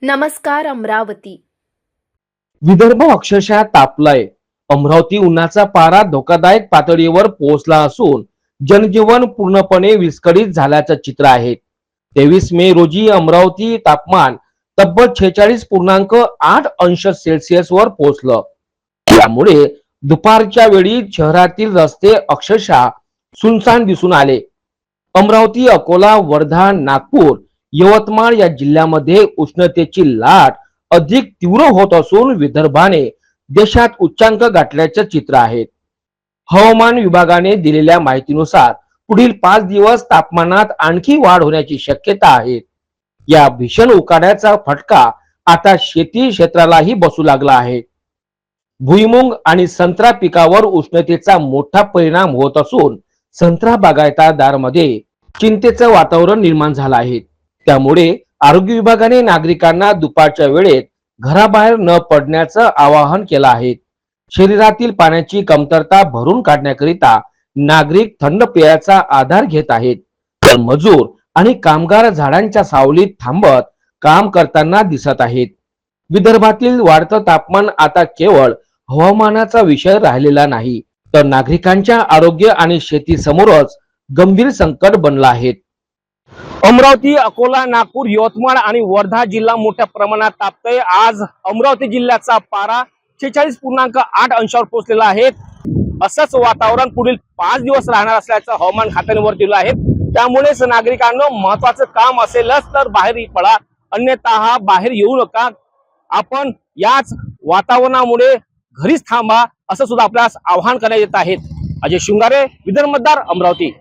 नमस्कार अमरावती। विदर्भ अक्षरशः तापलाय। अमरावती उन्हाचा पारा धोकादायक पातळीवर पोहोचला असून जनजीवन पूर्णपणे विस्कळीत झाल्याचं चित्र आहे। 23 मे रोजी अमरावती तापमान तब्बल 46.8 अंश सेल्सिअस वर पोहोचलं। त्यामुळे दुपारच्या वेळी शहरातील रस्ते अक्षरशः सुनसान दिसून आले। अमरावती, अकोला, वर्धा, नागपूर, यवतमाळ या जिल्ह्यामध्ये उष्णतेची लाट अधिक तीव्र होत असून विदर्भाने देशात उच्चांक गाठल्याचे चित्र आहे। हवामान विभागाने दिलेल्या माहितीनुसार पुढील 5 दिवस तापमानात आणखी वाढ होण्याची शक्यता आहे। या भीषण उकाड्याचा फटका आता शेती क्षेत्रालाही बसू लागला आहे। भुईमुंग आणि संत्रा पिकावर उष्णतेचा मोठा परिणाम होत असून संत्रा बागायतदारांमध्ये चिंतेचं वातावरण निर्माण झालं आहे। त्यामुळे आरोग्य विभागाने नागरिकांना दुपारच्या वेळेत घराबाहेर न पडण्याचं आवाहन केलं आहे। शरीरातील पाण्याची कमतरता भरून काढण्याकरिता नागरिक थंड पेयाचा आधार घेत आहेत, तर मजूर आणि कामगार झाडांच्या सावलीत थांबत काम करताना दिसत आहेत। विदर्भातील वाढतं तापमान आता केवळ हवामानाचा विषय राहिलेला नाही, तर नागरिकांच्या आरोग्य आणि शेती समोरच गंभीर संकट बनलं आहे। अमरावती, अकोला, नागपूर, यवतमाळ आणि वर्धा जिल्हा मोठ्या प्रमाणात तापतोय। आज अमरावती जिल्ह्याचा पारा 46.8 अंशावर पोहोचलेला आहे। असंच वातावरण पुढील 5 दिवस राहणार असल्याचं हवामान खात्याने वर दिलं आहे। त्यामुळेच नागरिकांना महत्त्वाचं काम असेलच तर बाहेर पडा, अन्यथा बाहेर येऊ नका। आपण याच वातावरणामुळे घरीच थांबा असं सुद्धा आपल्याला आवाहन करण्यात येत आहे। अजय शृंगारे, विदर्भ मतदार, अमरावती।